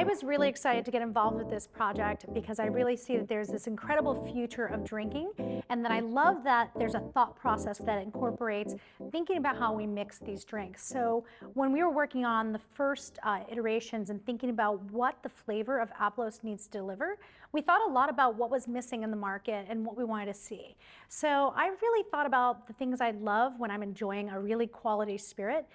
I was really excited to get involved with this project because I really see that there's this incredible future of drinking, and that I love that there's a thought process that incorporates thinking about how we mix these drinks. So when we were working on the first iterations and thinking about what the flavor of Aplós needs to deliver, we thought a lot about what was missing in the market and what we wanted to see. So I really thought about the things I love when I'm enjoying a really quality spirit.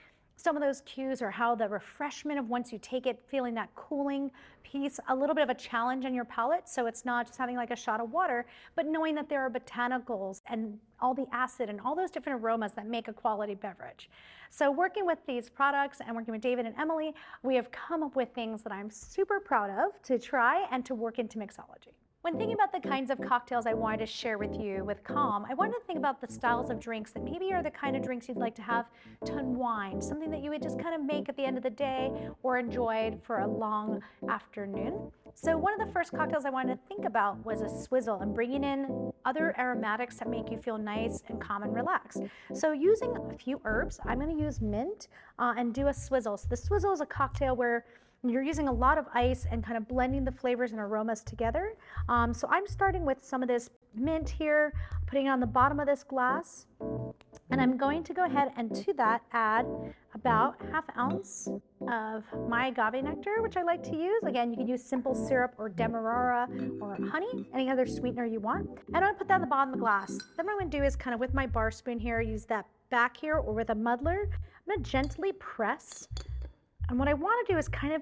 Some of those cues are how the refreshment of once you take it, feeling that cooling piece, a little bit of a challenge on your palate, so it's not just having like a shot of water, but knowing that there are botanicals and all the acid and all those different aromas that make a quality beverage. So working with these products and working with David and Emily, we have come up with things that I'm super proud of to try and to work into mixology. When thinking about the kinds of cocktails I wanted to share with you with Calm, I wanted to think about the styles of drinks that maybe are the kind of drinks you'd like to have to unwind, something that you would just kind of make at the end of the day or enjoyed for a long afternoon. So one of the first cocktails I wanted to think about was a swizzle and bringing in other aromatics that make you feel nice and calm and relaxed. So using a few herbs, I'm going to use mint and do a swizzle. So the swizzle is a cocktail where you're using a lot of ice and kind of blending the flavors and aromas together. So I'm starting with some of this mint here, putting it on the bottom of this glass. And I'm going to go ahead and to that add about ½ ounce of my agave nectar, which I like to use. Again, you can use simple syrup or demerara or honey, any other sweetener you want. And I'm gonna put that on the bottom of the glass. Then what I'm gonna do is kind of with my bar spoon here, use that back here or with a muddler, I'm gonna gently press. And what I want to do is kind of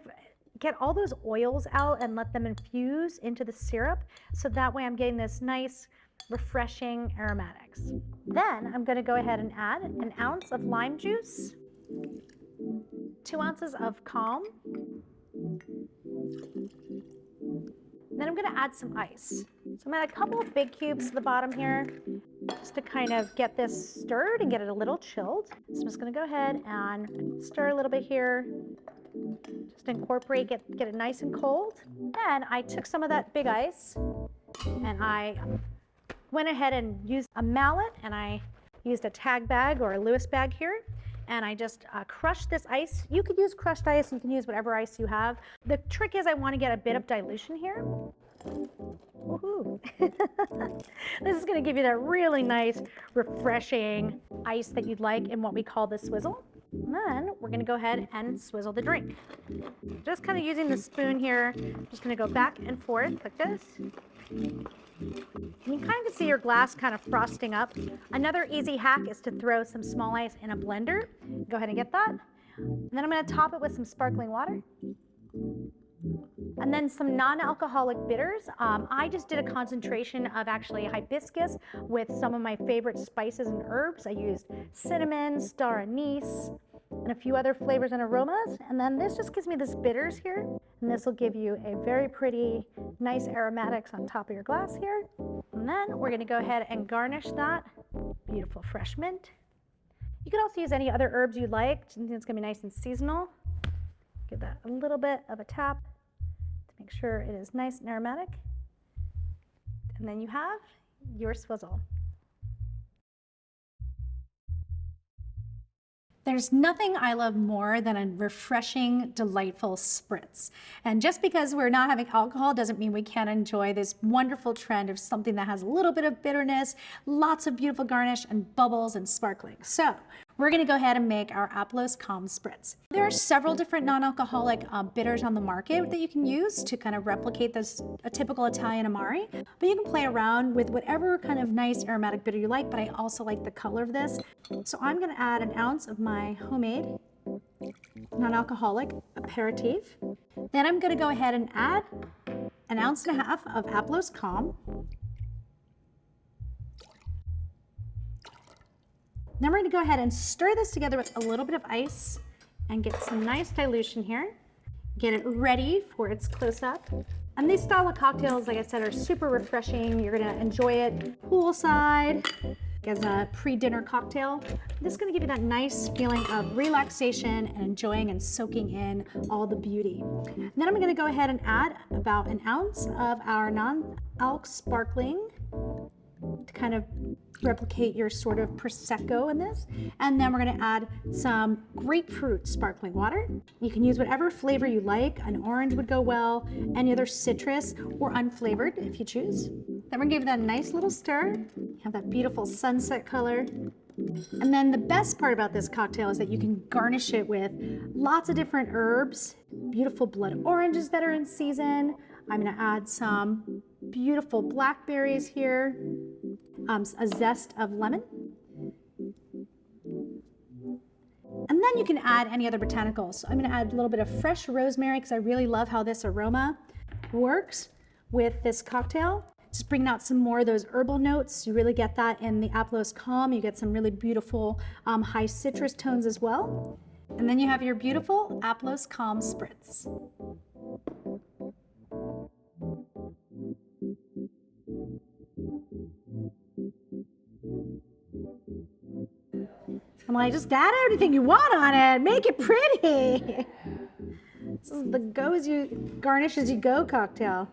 get all those oils out and let them infuse into the syrup, so that way I'm getting this nice, refreshing aromatics. Then I'm going to go ahead and add an ounce of lime juice, 2 ounces of Calme, then I'm going to add some ice. So I'm going to add a couple of big cubes to the bottom here, just to kind of get this stirred and get it a little chilled. So I'm just going to go ahead and stir a little bit here, just incorporate, get it nice and cold. Then I took some of that big ice and I went ahead and used a mallet, and I used a tag bag or a Lewis bag here, and I just crushed this ice. You could use crushed ice, you can use whatever ice you have. The trick is I want to get a bit of dilution here. Woohoo! This is going to give you that really nice, refreshing ice that you'd like in what we call the swizzle. And then we're going to go ahead and swizzle the drink. Just kind of using the spoon here, just going to go back and forth like this. And you kind of see your glass kind of frosting up. Another easy hack is to throw some small ice in a blender. Go ahead and get that. And then I'm going to top it with some sparkling water. And then some non-alcoholic bitters. I just did a concentration of actually hibiscus with some of my favorite spices and herbs. I used cinnamon, star anise, and a few other flavors and aromas. And then this just gives me this bitters here. And this will give you a very pretty, nice aromatics on top of your glass here. And then we're going to go ahead and garnish that. Beautiful fresh mint. You can also use any other herbs you like. It's going to be nice and seasonal. Give that a little bit of a tap to make sure it is nice and aromatic. And then you have your swizzle. There's nothing I love more than a refreshing, delightful spritz. And just because we're not having alcohol doesn't mean we can't enjoy this wonderful trend of something that has a little bit of bitterness, lots of beautiful garnish, and bubbles and sparkling. So we're going to go ahead and make our Aplós Calme Spritz. There are several different non-alcoholic bitters on the market that you can use to kind of replicate this a typical Italian Amari, but you can play around with whatever kind of nice aromatic bitter you like, but I also like the color of this. So I'm going to add an ounce of my homemade non-alcoholic aperitif. Then I'm going to go ahead and add an ounce and a half of Aplós Calme. Then we're going to go ahead and stir this together with a little bit of ice and get some nice dilution here. Get it ready for its close-up. And these style of cocktails, like I said, are super refreshing. You're going to enjoy it poolside as a pre-dinner cocktail. This is going to give you that nice feeling of relaxation and enjoying and soaking in all the beauty. And then I'm going to go ahead and add about an ounce of our non-alc sparkling to kind of replicate your sort of Prosecco in this. And then we're gonna add some grapefruit sparkling water. You can use whatever flavor you like. An orange would go well, any other citrus, or unflavored if you choose. Then we're gonna give that a nice little stir. You have that beautiful sunset color. And then the best part about this cocktail is that you can garnish it with lots of different herbs, beautiful blood oranges that are in season. I'm gonna add some beautiful blackberries here, a zest of lemon. And then you can add any other botanicals. So I'm gonna add a little bit of fresh rosemary because I really love how this aroma works with this cocktail. Just bringing out some more of those herbal notes. You really get that in the Aplós Calme. You get some really beautiful high citrus tones as well. And then you have your beautiful Aplós Calme spritz. I'm like, just add everything you want on it. Make it pretty. This is the go as you garnish as you go cocktail.